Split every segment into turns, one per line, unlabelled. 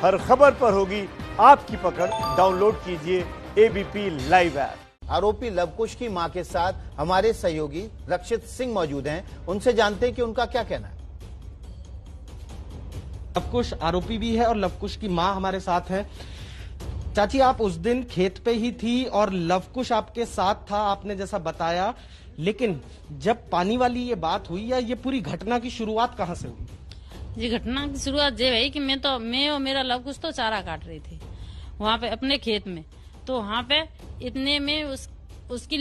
हर खबर पर होगी आपकी पकड़। डाउनलोड कीजिए एबीपी लाइव ऐप।
आरोपी लवकुश की मां के साथ हमारे सहयोगी रक्षित सिंह मौजूद हैं। उनसे जानते हैं कि उनका क्या कहना है।
लवकुश आरोपी भी है और लवकुश की मां हमारे साथ है। चाची, आप उस दिन खेत पे ही थी और लवकुश आपके साथ था, आपने जैसा बताया, लेकिन जब पानी वाली ये बात हुई या ये पूरी घटना की शुरुआत कहाँ से हुई?
ये घटना की शुरुआत ये भाई कि मैं और मेरा लवकुश तो चारा काट रहे थे वहाँ पे अपने खेत में। तो वहाँ पे इतने में उसकी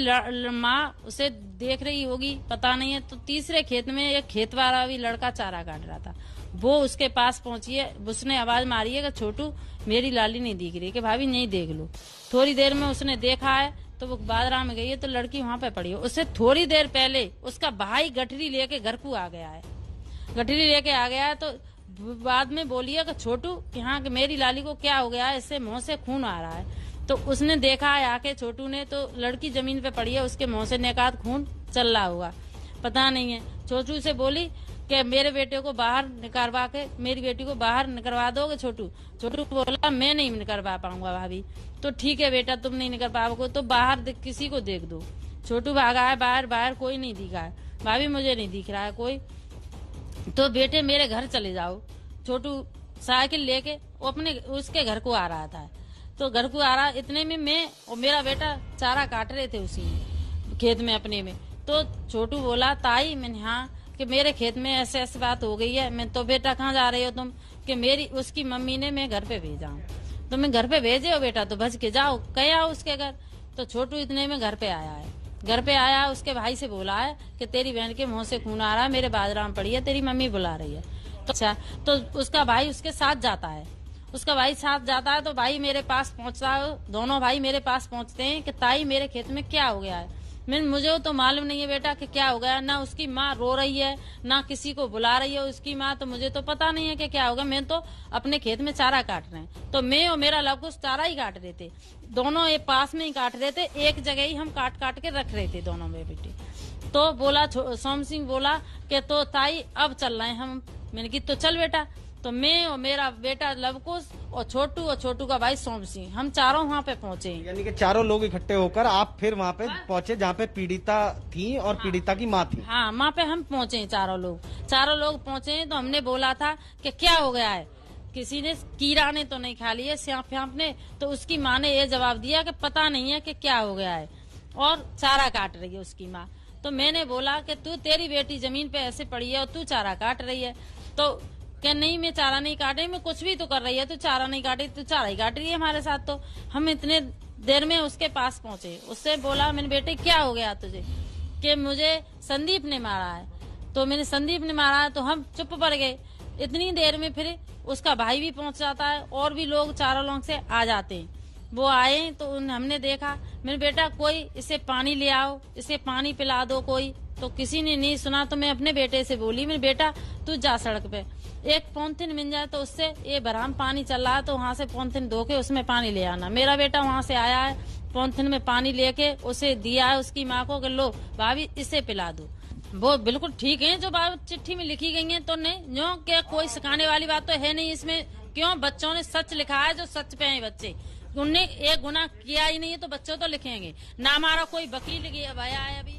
माँ उसे देख रही होगी, पता नहीं है। तो तीसरे खेत में एक खेत वाला भी लड़का चारा काट रहा था, वो उसके पास पहुंची है। उसने आवाज मारी है कि छोटू मेरी लाली नहीं दिख रही, कि भाभी नहीं देख लो। थोड़ी देर में उसने देखा है तो वो बाजरा में गई है तो लड़की वहाँ पे पड़ी है। उससे थोड़ी देर पहले उसका भाई गठरी लेके घर को आ गया है। गठरी लेके आ गया है तो बाद में बोली है कि छोटू यहाँ मेरी लाली को क्या हो गया है, इससे मुंह से खून आ रहा है। तो उसने देखा है आके छोटू ने, तो लड़की जमीन पे पड़ी है, उसके मुंह से नेकात खून चल रहा होगा, पता नहीं है। छोटू से बोली कि मेरे बेटे को बाहर निकलवा के मेरी बेटी को बाहर निकलवा दोगे छोटू? छोटू बोला मैं नहीं निकलवा पाऊंगा भाभी। तो ठीक है बेटा, तुम नहीं निकल पाओगे तो बाहर किसी को देख दो। छोटू भागा है बाहर कोई नहीं दिखा है। भाभी मुझे नहीं दिख रहा है कोई, तो बेटे मेरे घर चले जाओ। छोटू साइकिल लेके अपने उसके घर को आ रहा था, तो घर को आ रहा, इतने में मैं और मेरा बेटा चारा काट रहे थे उसी में खेत में अपने में। तो छोटू बोला ताई, मैंने हाँ, कि मेरे खेत में ऐसे ऐसी बात हो गई है। मैं तो बेटा कहाँ जा रही हो तुम? कि मेरी उसकी मम्मी ने मैं घर पे भेजा हूँ। तो मैं घर पे भेजे हो बेटा तो भज के जाओ, कह आओ उसके घर। तो छोटू इतने में घर पे आया है। घर पे आया, उसके भाई से बोला है कि तेरी बहन के मुंह से खून आ रहा है, मेरे बाजरा में पड़ी है, तेरी मम्मी बुला रही है। तो अच्छा, तो उसका भाई उसके साथ जाता है। उसका भाई साथ जाता है तो भाई मेरे पास पहुंचता है। दोनों भाई मेरे पास पहुंचते हैं कि ताई मेरे खेत में क्या हो गया है। मुझे तो मालूम नहीं है बेटा कि क्या हो गया। ना उसकी माँ रो रही है ना किसी को बुला रही है उसकी माँ, तो मुझे तो पता नहीं है कि क्या होगा। मैं तो अपने खेत में चारा काट रहे हैं, तो मैं और मेरा लवकुश चारा ही काट रहे थे। दोनों ये पास में ही काट रहे थे, एक जगह ही हम काट काट के रख रहे थे दोनों में बेटी। तो बोला सोम सिंह बोला कि तो ताई अब चल रहे हैं हम। मैंने की तो चल बेटा। तो मैं और मेरा बेटा लवकुश और छोटू का भाई सोम सिंह, हम चारों वहाँ पे पहुँचे।
यानी कि चारों लोग इकट्ठे होकर आप फिर वहाँ पे पहुँचे जहाँ पे पीड़िता थी और पीड़िता की माँ थी।
हाँ, वहाँ पे हम पहुँचे चारों लोग पहुँचे। तो हमने बोला था कि क्या हो गया है, किसी ने कीड़ा ने तो नहीं खा लिया सांप ने? तो उसकी माँ ने ये जवाब दिया कि पता नहीं है कि क्या हो गया है, और चारा काट रही है उसकी माँ। तो मैंने बोला कि तू, तेरी बेटी जमीन पे ऐसे पड़ी है और तू चारा काट रही है? तो क्या नहीं, मैं चारा नहीं काट रही, मैं कुछ भी तो कर रही है, तू चारा नहीं काट रही, तू चारा ही काट रही है हमारे साथ। तो हम इतने देर में उसके पास पहुंचे। उससे बोला मैंने बेटे क्या हो गया तुझे? कि मुझे संदीप ने मारा है। तो मैंने संदीप ने मारा है, तो हम चुप पड़ गए। इतनी देर में फिर उसका भाई भी पहुंच जाता है और भी लोग चारों लोग से आ जाते हैं। वो आए तो हमने देखा, मेरे बेटा कोई इसे पानी ले आओ, इसे पानी पिला दो कोई। तो किसी ने नहीं सुना। तो मैं अपने बेटे से बोली मेरे बेटा तू जा सड़क पे, एक पॉलिथीन मिल जाए तो उससे, ये बराम पानी चल रहा है तो वहाँ से पॉलिथीन धो के उसमें पानी ले आना। मेरा बेटा वहाँ से आया है, पॉलिथीन में पानी लेके उसे दिया है उसकी माँ को कि लो भाभी इसे पिला दो। वो बिल्कुल ठीक है जो बात चिट्ठी में लिखी गई है, तो नहीं जो क्या कोई सिखाने वाली बात तो है नहीं इसमें। क्यों? बच्चों ने सच लिखा है, जो सच पे है बच्चे। उनने एक गुनाह किया ही नहीं है तो बच्चों तो लिखेंगे ना। हमारा कोई वकील गया है अभी